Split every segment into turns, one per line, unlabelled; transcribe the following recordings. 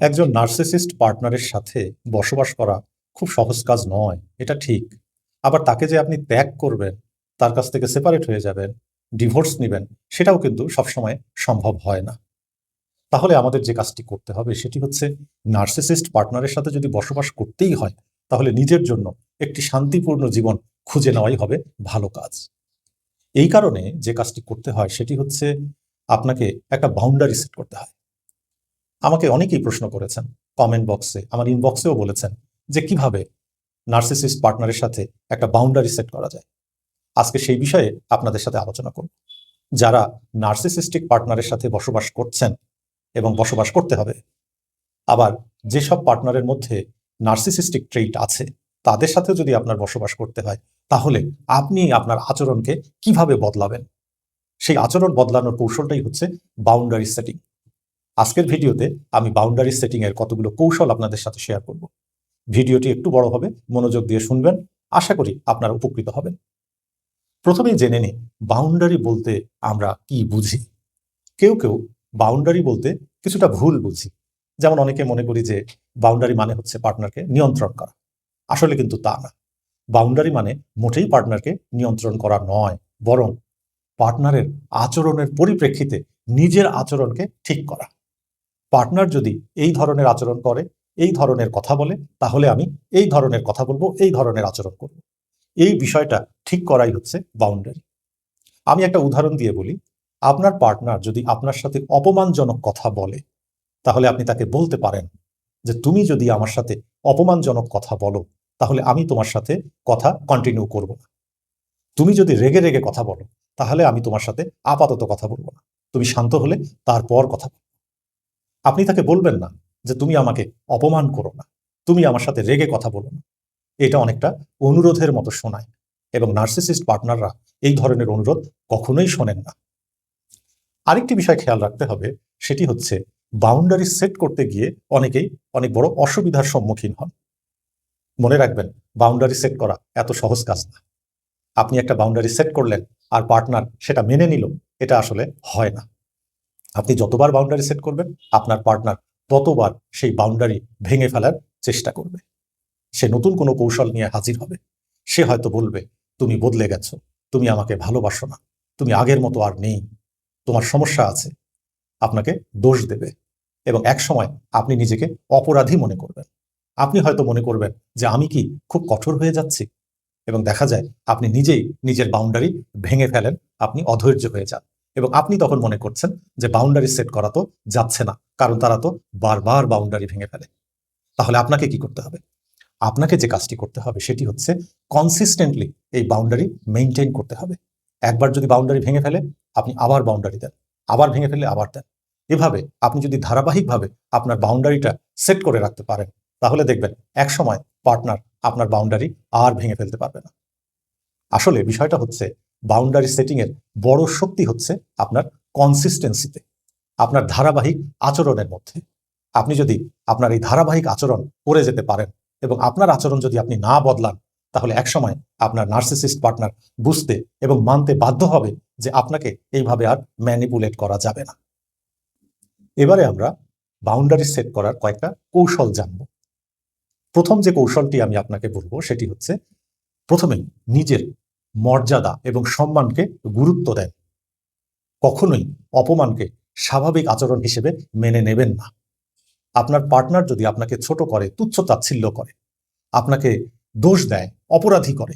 একজন নার্সিসিস্ট পার্টনারের সাথে বসবাস করা খুব সহজ কাজ নয়, এটা ঠিক। আবার তাকে যে আপনি ত্যাগ করবেন, তার কাছ থেকে সেপারেট হয়ে যাবেন, ডিভোর্স নিবেন, সেটাও কিন্তু সবসময় সম্ভব হয় না। তাহলে আমাদের যে কাজটি করতে হবে সেটি হচ্ছে, নার্সিসিস্ট পার্টনারের সাথে যদি বসবাস করতেই হয়, তাহলে নিজের জন্য একটি শান্তিপূর্ণ জীবন খুঁজে নেওয়াই হবে ভালো কাজ। এই কারণে যে কাজটি করতে হয় সেটি হচ্ছে, আপনাকে একটা বাউন্ডারি সেট করতে হয়। আমাকে অনেকেই প্রশ্ন করেছেন, কমেন্ট বক্সে, আমার ইনবক্সেও বলেছেন যে কিভাবে নার্সিসিস্ট পার্টনারের সাথে একটা বাউন্ডারি সেট করা যায়। আজকে সেই বিষয়ে আপনাদের সাথে আলোচনা করব। যারা নার্সিসিস্টিক পার্টনারের সাথে বসবাস করছেন এবং বসবাস করতে হবে, আবার যেসব পার্টনারের মধ্যে নার্সিসিস্টিক ট্রেইট আছে, তাদের সাথে যদি আপনার বসবাস করতে হয়, তাহলে আপনি আপনার আচরণকে কিভাবে বদলাবেন, সেই আচরণ বদলানোর কৌশলটাই হচ্ছে বাউন্ডারি সেটিং। আজকের ভিডিওতে আমি বাউন্ডারি সেটিং এর কতগুলো কৌশল আপনাদের সাথে শেয়ার করব। ভিডিওটি একটু বড় হবে, মনোযোগ দিয়ে শুনবেন, আশা করি আপনারা উপকৃত হবেন। প্রথমেই জেনে নিই, বাউন্ডারি বলতে আমরা কি বুঝি। কেউ কেউ বাউন্ডারি বলতে কিছুটা ভুল বুঝি। যেমন অনেকে মনে করি যে বাউন্ডারি মানে হচ্ছে পার্টনারকে নিয়ন্ত্রণ করা। আসলে কিন্তু তা না। বাউন্ডারি মানে মোটেই পার্টনারকে নিয়ন্ত্রণ করা নয়, বরং পার্টনারের আচরণের পরিপ্রেক্ষিতে নিজের আচরণকে ঠিক করা। পার্টনার যদি এই ধরনের আচরণ করে, এই ধরনের কথা বলে, তাহলে আমি এই ধরনের কথা বলবো, এই ধরনের আচরণ করব। এই বিষয়টা ঠিক করাই হচ্ছে বাউন্ডারি। আমি একটা উদাহরণ দিয়ে বলি। আপনার পার্টনার যদি আপনার সাথে অপমানজনক কথা বলে, তাহলে আপনি তাকে বলতে পারেন যে তুমি যদি আমার সাথে অপমানজনক কথা বলো, তাহলে আমি তোমার সাথে কথা কন্টিনিউ করব না। তুমি যদি রেগে রেগে কথা বলো, তাহলে আমি তোমার সাথে আপাতত কথা বলবো না। তুমি শান্ত হলে তারপর কথা বলবো। আপনি তাকে বলবেন না যে তুমি আমাকে অপমান করো না, তুমি আমার সাথে রেগে কথা বলো না। এটা অনেকটা অনুরোধের মতো শোনায়, এবং নার্সিসিস্ট পার্টনাররা এই ধরনের অনুরোধ কখনোই শোনেন না। আরেকটি বিষয় খেয়াল রাখতে হবে, সেটি হচ্ছে বাউন্ডারি সেট করতে গিয়ে অনেকেই অনেক বড় অসুবিধার সম্মুখীন হন। মনে রাখবেন, বাউন্ডারি সেট করা এত সহজ কাজ না। আপনি একটা বাউন্ডারি সেট করলেন আর পার্টনার সেটা মেনে নিল, এটা আসলে হয় না। আপনি যতবার বাউন্ডারি সেট করবেন, আপনার পার্টনার ততবার সেই বাউন্ডারি ভেঙে ফেলার চেষ্টা করবে। সে নতুন কোনো কৌশল নিয়ে হাজির হবে। সে হয়তো বলবে, তুমি বদলে গেছো, তুমি আমাকে ভালোবাসো না, তুমি আগের মতো আর নেই, তোমার সমস্যা আছে। আপনাকে দোষ দেবে, এবং একসময় আপনি নিজেকে অপরাধী মনে করবেন। আপনি হয়তো মনে করবেন যে আমি কি খুব কঠোর হয়ে যাচ্ছি, এবং দেখা যায় আপনি নিজেই নিজের বাউন্ডারি ভেঙে ফেলেন, আপনি অধৈর্য হয়ে যান, এবং আপনি তখন মনে করছেন যে বাউন্ডারি সেট করা তো যাচ্ছে না, কারণ তারা তো বারবার বাউন্ডারি ভেঙে ফেলে। তাহলে আপনাকে কি করতে হবে? আপনাকে যে কাজটি করতে হবে সেটি হচ্ছে, কনসিস্টেন্টলি এই বাউন্ডারি মেইনটেইন করতে হবে। একবার যদি বাউন্ডারি ভেঙে ফেলে, আপনি আবার বাউন্ডারি দেন, আবার ভেঙে ফেলে আবার দেন। এভাবে আপনি যদি ধারাবাহিকভাবে আপনার বাউন্ডারিটা সেট করে রাখতে পারেন, তাহলে দেখবেন একসময় পার্টনার আপনার বাউন্ডারি আর ভেঙে ফেলতে পারবে না। আসলে বিষয়টা হচ্ছে, বাউন্ডারি সেটিং এর বড় শক্তি হচ্ছে আপনার কনসিস্টেন্সিতে, আপনার ধারাবাহিক আচরণের মধ্যে। আপনি যদি আপনার এই ধারাবাহিক আচরণ করে যেতে পারেন, এবং আপনার আচরণ যদি আপনি না বদলান, তাহলে একসময় আপনার নার্সিসিস্ট পার্টনার বুঝতে এবং মানতে বাধ্য হবে যে আপনাকে এইভাবে আর ম্যানিপুলেট করা যাবে না। এবারে আমরা বাউন্ডারি সেট করার কয়েকটা কৌশল জানব। প্রথম যে কৌশলটি আমি আপনাকে বলবো সেটি হচ্ছে, প্রথমেই নিজের মর্যাদা এবং সম্মানকে গুরুত্ব দেন। কখনোই অপমানকে স্বাভাবিক আচরণ হিসেবে মেনে নেবেন না। আপনার পার্টনার যদি আপনাকে ছোট করে, তুচ্ছ তাচ্ছিল্য করে, আপনাকে দোষ দেয়, অপরাধী করে,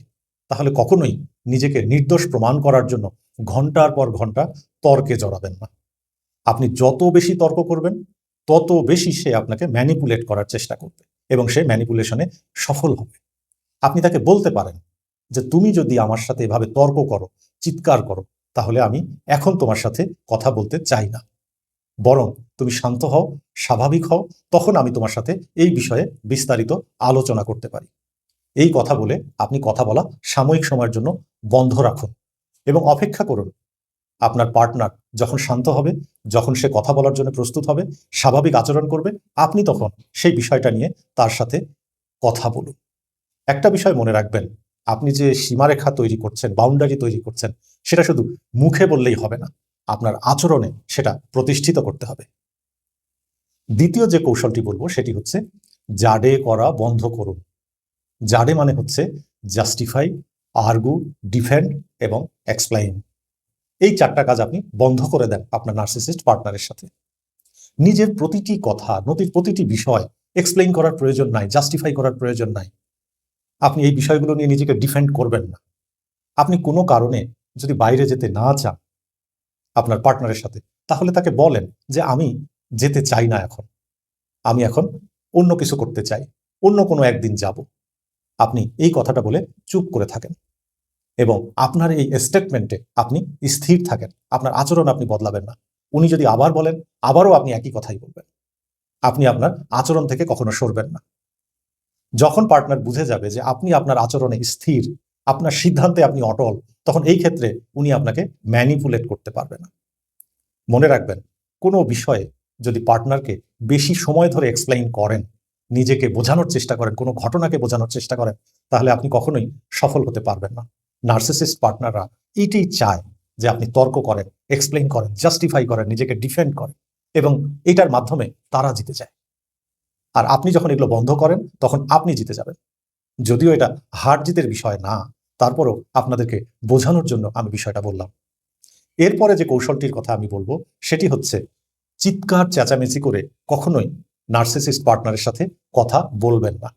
তাহলে কখনোই নিজেকে নির্দোষ প্রমাণ করার জন্য ঘন্টার পর ঘন্টা তর্কে জড়াবেন না। আপনি যত বেশি তর্ক করবেন, তত বেশি সে আপনাকে ম্যানিপুলেট করার চেষ্টা করবে, এবং সে ম্যানিপুলেশনে সফল হবে। আপনি তাকে বলতে পারেন যে তুমি যদি আমার সাথে এভাবে তর্ক করো, চিৎকার করো, তাহলে আমি এখন তোমার সাথে কথা বলতে চাই না। বরং তুমি শান্ত হও, স্বাভাবিক হও, তখন আমি তোমার সাথে এই বিষয়ে বিস্তারিত আলোচনা করতে পারি। এই কথা বলে আপনি কথা বলা সাময়িক সময়ের জন্য বন্ধ রাখুন, এবং অপেক্ষা করুন। আপনার পার্টনার যখন শান্ত হবে, যখন সে কথা বলার জন্য প্রস্তুত হবে, স্বাভাবিক আচরণ করবে, আপনি তখন সেই বিষয়টা নিয়ে তার সাথে কথা বলুন। একটা বিষয় মনে রাখবেন, আপনি যে সীমারেখা তৈরি করছেন, বাউন্ডারি তৈরি করছেন, সেটা শুধু মুখে বললেই হবে না, আপনার আচরণে সেটা প্রতিষ্ঠিত করতে হবে। দ্বিতীয় যে কৌশলটি বলবো সেটি হচ্ছে জাডে করা বন্ধ করুন। জাডে মানে হচ্ছে জাস্টিফাই, আর্গু, ডিফেন্ড এবং এক্সপ্লেইন। এই 4টা কাজ আপনি বন্ধ করে দেন আপনার নার্সিসিস্ট পার্টনারের সাথে। নিজের প্রতিটি কথা, প্রতিটি বিষয় এক্সপ্লেইন করার প্রয়োজন নাই, জাস্টিফাই করার প্রয়োজন নাই। আপনি এই বিষয়গুলো নিয়ে নিজেকে ডিফেন্ড করবেন না। আপনি কোনো কারণে যদি বাইরে যেতে না চান আপনার পার্টনারের সাথে, তাহলে তাকে বলেন যে আমি যেতে চাই না এখন, আমি এখন অন্য কিছু করতে চাই, অন্য কোনো একদিন যাব। আপনি এই কথাটা বলে চুপ করে থাকেন এবং আপনার এই স্টেটমেন্টে আপনি স্থির থাকেন। আপনার আচরণ আপনি বদলাবেন না। উনি যদি আবার বলেন, আবারও আপনি একই কথাই বলবেন। আপনি আপনার আচরণ থেকে কখনো সরবেন না। যখন পার্টনার বুঝে যাবে যে আপনি আপনার আচরণে স্থির, আপনার সিদ্ধান্তে আপনি অটল, তখন এই ক্ষেত্রে উনি আপনাকে ম্যানিপুলেট করতে পারবে না। মনে রাখবেন, কোনো বিষয়ে যদি পার্টনারকে বেশি সময় ধরে এক্সপ্লেইন করেন, নিজেকে বোঝানোর চেষ্টা করেন, কোনো ঘটনাকে বোঝানোর চেষ্টা করেন, তাহলে আপনি কখনোই সফল হতে পারবেন না। নার্সিসিস্ট পার্টনাররা এইটাই চায় যে আপনি তর্ক করেন, এক্সপ্লেইন করেন, জাস্টিফাই করেন, নিজেকে ডিফেন্ড করেন, এবং এটার মাধ্যমে তারা জিতে যায়। আর আপনি যখন এগুলো বন্ধ করেন তখন আপনি জিতে যাবেন। যদিও এটা হার জিতের বিষয় না, তারপরও আপনাদেরকে বোঝানোর জন্য আমি বিষয়টা বললাম। এরপরে যে কৌশলটির কথা আমি বলবো সেটি হচ্ছে চিৎকার চেঁচামেচি করে কখনোই নার্সিসিস্ট পার্টনারের সাথে কথা বলবেন না।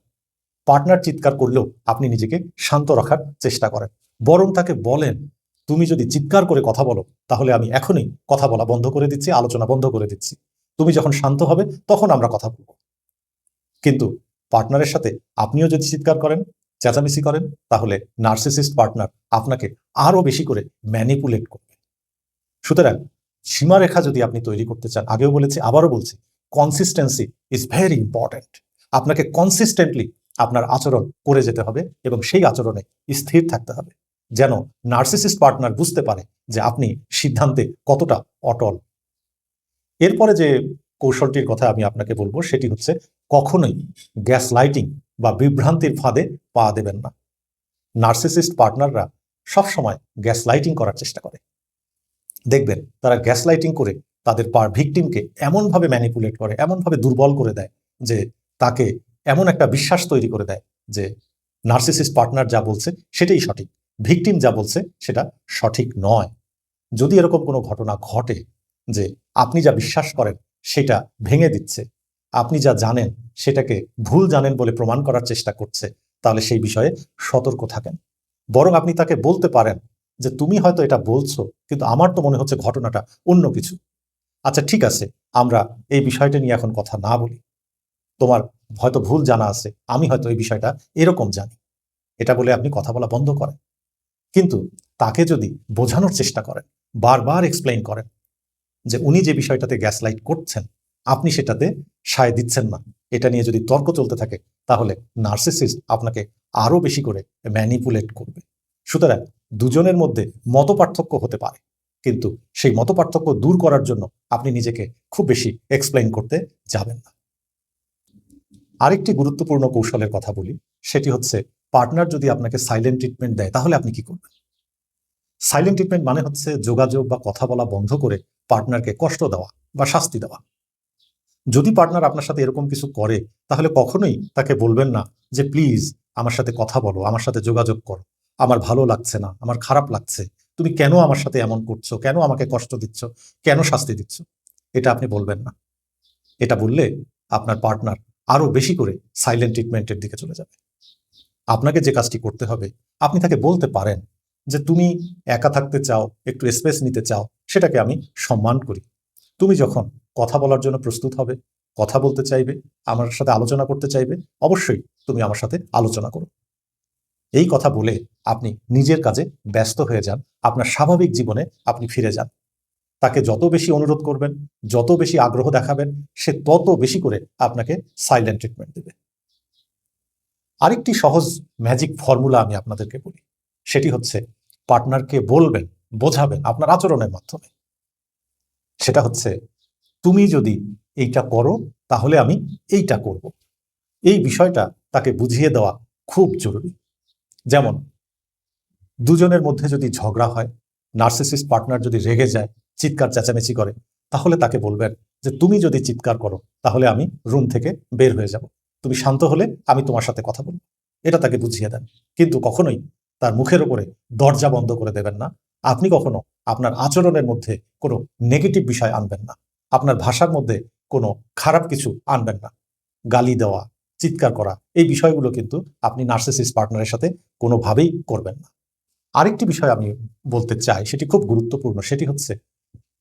পার্টনার চিৎকার করলেও আপনি নিজেকে শান্ত রাখার চেষ্টা করেন, বরং তাকে বলেন, তুমি যদি চিৎকার করে কথা বলো তাহলে আমি এখনই কথা বলা বন্ধ করে দিচ্ছি, আলোচনা বন্ধ করে দিচ্ছি। তুমি যখন শান্ত হবে তখন আমরা কথা বলবো। কিন্তু পার্টনারের সাথে আপনিও যদি চিৎকার করেন, চেঁচামেচি করেন, তাহলে নার্সিসিস্ট পার্টনার আপনাকে আরো বেশি করে ম্যানিপুলেট করবে। সুতরাং সীমারেখা যদি আপনি তৈরি করতে চান, আগেও বলেছি আবারও বলছি, কনসিস্টেন্সি ইজ ভেরি ইম্পর্টেন্ট। আপনাকে কনসিস্টেন্টলি আপনার আচরণ করে যেতে হবে এবং সেই আচরণে স্থির থাকতে হবে, যেন নার্সিসিস্ট পার্টনার বুঝতে পারে যে আপনি সিদ্ধান্তে কতটা অটল। এরপরে যে কৌশলটির কথা আমি আপনাকে বলবো সেটি হচ্ছে কখনোই গ্যাস লাইটিং বা বিভ্রান্তির ফাঁদে পা দেবেন না। নার্সিসিস্ট পার্টনাররা সবসময় গ্যাস লাইটিং করার চেষ্টা করে। দেখবেন তারা গ্যাস লাইটিং করে তাদের ভিকটিমকে এমনভাবে ম্যানিপুলেট করে, এমনভাবে দুর্বল করে দেয় যে তাকে এমন একটা বিশ্বাস তৈরি করে দেয় যে নার্সিসিস্ট পার্টনার যা বলছে সেটাই সঠিক, ভিকটিম যা বলছে সেটা সঠিক নয়। যদি এরকম কোনো ঘটনা ঘটে যে আপনি যা বিশ্বাস করেন সেটা ভেঙে দিচ্ছে, আপনি যা জানেন সেটাকে ভুল জানেন বলে প্রমাণ করার চেষ্টা করছে, তাহলে সেই বিষয়ে সতর্ক থাকেন। বরং আপনি তাকে বলতে পারেন যে তুমি হয়তো এটা বলছো, কিন্তু আমার তো মনে হচ্ছে ঘটনাটা অন্য কিছু। আচ্ছা ঠিক আছে, আমরা এই বিষয়টা নিয়ে এখন কথা না বলি। তোমার হয়তো ভুল জানা আছে, আমি হয়তো এই বিষয়টা এরকম জানি। এটা বলে আপনি কথা বলা বন্ধ করেন। কিন্তু তাকে যদি বোঝানোর চেষ্টা করেন, বারবার এক্সপ্লেইন করেন যে উনি যে বিষয়টাতে গ্যাসলাইট করছেন আপনি সেটাতে সায় দিচ্ছেন না, এটা নিয়ে যদি তর্ক চলতে থাকে তাহলে নার্সিসিস্ট আপনাকে আরো বেশি করে ম্যানিপুলেট করবে। সুতরাং দুজনের মধ্যে মতপার্থক্য হতে পারে, কিন্তু সেই মতপার্থক্য দূর করার জন্য আপনি নিজেকে খুব বেশি এক্সপ্লেইন করতে যাবেন না। আরেকটি গুরুত্বপূর্ণ কৌশলের কথা বলি, সেটি হচ্ছে পার্টনার যদি আপনাকে সাইলেন্ট ট্রিটমেন্ট দেয় তাহলে আপনি কি করবেন। সাইলেন্ট ট্রিটমেন্ট মানে হচ্ছে যোগাযোগ বা কথা বলা বন্ধ করে পার্টনারকে কষ্ট দেওয়া বা শাস্তি দেওয়া। যদি পার্টনার আপনার সাথে এরকম কিছু করে তাহলে কখনোই তাকে বলবেন না যে প্লিজ আমার সাথে কথা বলো, আমার সাথে যোগাযোগ করো, আমার ভালো লাগছে না, আমার খারাপ লাগছে, তুমি কেন আমার সাথে এমন করছো, কেন আমাকে কষ্ট দিচ্ছ, কেন শাস্তি দিচ্ছ। এটা আপনি বলবেন না। এটা বললে আপনার পার্টনার আরো বেশি করে সাইলেন্ট ট্রিটমেন্টের দিকে চলে যাবে। আপনাকে যে কাজটি করতে হবে, আপনি তাকে বলতে পারেন যে তুমি একা থাকতে চাও, একটু স্পেস নিতে চাও, সেটাকে আমি সম্মান করি। তুমি যখন কথা বলার জন্য প্রস্তুত হবে, কথা বলতে চাইবে, আমার সাথে আলোচনা করতে চাইবে, অবশ্যই তুমি আমার সাথে আলোচনা করো। এই কথা বলে আপনি নিজের কাজে ব্যস্ত হয়ে যান, আপনার স্বাভাবিক জীবনে আপনি ফিরে যান। তাকে যত বেশি অনুরোধ করবেন, যত বেশি আগ্রহ দেখাবেন, সে তত বেশি করে আপনাকে সাইলেন্ট ট্রিটমেন্ট দেবে। আরেকটি সহজ ম্যাজিক ফর্মুলা আমি আপনাদেরকে বলি, সেটি হচ্ছে পার্টনারকে বলবেন, বোঝাবেন আপনার আচরণের মাধ্যমে। সেটা হচ্ছে তুমি যদি এইটা করো তাহলে আমি এইটা করব। এই বিষয়টা তাকে বুঝিয়ে দেওয়া খুব জরুরি। যেমন দুজনের মধ্যে যদি ঝগড়া হয়, নার্সিসিস্ট পার্টনার যদি রেগে যায়, চিৎকার চেঁচামেচি করে, তাহলে তাকে বলবেন যে তুমি যদি চিৎকার করো তাহলে আমি রুম থেকে বের হয়ে যাব, তুমি শান্ত হলে আমি তোমার সাথে কথা বলবো, এটা তাকে বুঝিয়ে দেন। কিন্তু কখনোই তার মুখের উপরে দরজা বন্ধ করে দেবেন না। আপনি কখনো আপনার আচরণের মধ্যে কোনো নেগেটিভ বিষয় আনবেন না, আপনার ভাষার মধ্যে কোনো খারাপ কিছু আনবেন না। গালি দেওয়া, চিৎকার করা, এই বিষয়গুলো কিন্তু আপনি নার্সিসিস্ট পার্টনারের সাথে কোনোভাবেই করবেন না। আরেকটি বিষয় আমি বলতে চাই, সেটি খুব গুরুত্বপূর্ণ, সেটি হচ্ছে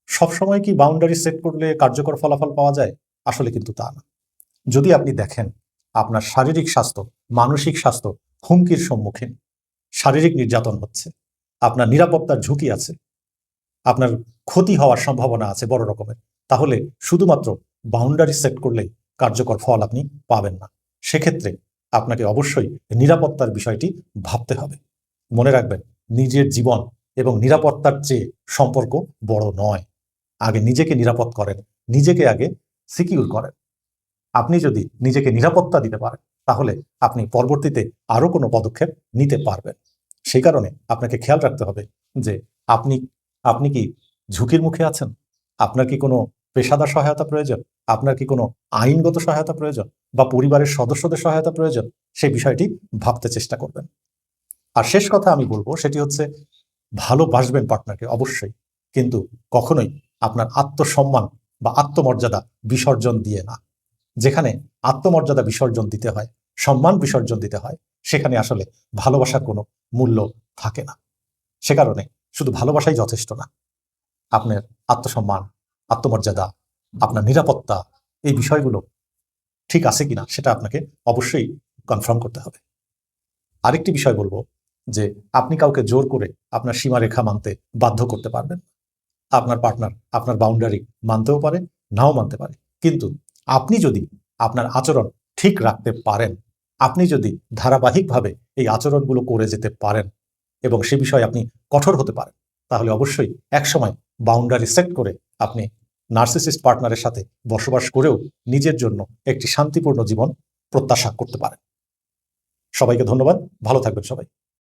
সবসময় কি বাউন্ডারি সেট করলে কার্যকর ফলাফল পাওয়া যায়? আসলে কিন্তু তা না। যদি আপনি দেখেন আপনার শারীরিক স্বাস্থ্য, মানসিক স্বাস্থ্য হুমকির সম্মুখীন, শারীরিক নির্যাতন হচ্ছে, আপনার নিরাপত্তার ঝুঁকি আছে, আপনার ক্ষতি হওয়ার সম্ভাবনা আছে বড় রকমের, তাহলে শুধুমাত্র বাউন্ডারি সেট করলেই কার্যকর ফল আপনি পাবেন না। সেক্ষেত্রে আপনাকে অবশ্যই নিরাপত্তার বিষয়টি ভাবতে হবে। মনে রাখবেন, নিজের জীবন এবং নিরাপত্তার চেয়ে সম্পর্ক বড় নয়। আগে নিজেকে নিরাপদ করেন, নিজেকে আগে সিকিউর করেন। আপনি যদি নিজেকে নিরাপত্তা দিতে পারেন তাহলে আপনি পরবর্তীতে আরো কোনো পদক্ষেপ নিতে পারবেন। সেই কারণে আপনাকে খেয়াল রাখতে হবে যে আপনি আপনি কি ঝুঁকির মুখে আছেন, আপনার কি কোনো পেশাদার সহায়তা প্রয়োজন, আপনার কি কোনো আইনগত সহায়তা প্রয়োজন, বা পরিবারের সদস্যদের সহায়তা প্রয়োজন, সেই বিষয়টি ভাবতে চেষ্টা করবেন। আর শেষ কথা আমি বলবো সেটি হচ্ছে, ভালোবাসবেন পার্টনারকে অবশ্যই, কিন্তু কখনোই আপনার আত্মসম্মান বা আত্মমর্যাদা বিসর্জন দিয়ে না। যেখানে আত্মমর্যাদা বিসর্জন দিতে হয়, সম্মান বিসর্জন দিতে হয়, সেখানে আসলে ভালোবাসার কোনো মূল্য থাকে না। সে কারণে শুধু ভালোবাসাই যথেষ্ট না, আপনার আত্মসম্মান, আত্মমর্যাদা, আপনার নিরাপত্তা, এই বিষয়গুলো ঠিক আছে কিনা সেটা আপনাকে অবশ্যই কনফার্ম করতে হবে। আরেকটি বিষয় বলবো যে আপনি কাউকে জোর করে আপনার সীমারেখা মানতে বাধ্য করতে পারবেন। আপনার পার্টনার আপনার বাউন্ডারি মানতেও পারে, নাও মানতে পারে, কিন্তু আপনি যদি আপনার আচরণ ঠিক রাখতে পারেন, আপনি যদি ধারাবাহিকভাবে এই আচরণগুলো করে যেতে পারেন এবং সে বিষয়ে আপনি কঠোর হতে পারেন, তাহলে অবশ্যই একসময় বাউন্ডারি সেট করে আপনি নার্সিসিস্ট পার্টনারের সাথে বসবাস করেও নিজের জন্য একটি শান্তিপূর্ণ জীবন প্রত্যাশা করতে পারেন। সবাইকে ধন্যবাদ, ভালো থাকবেন সবাই।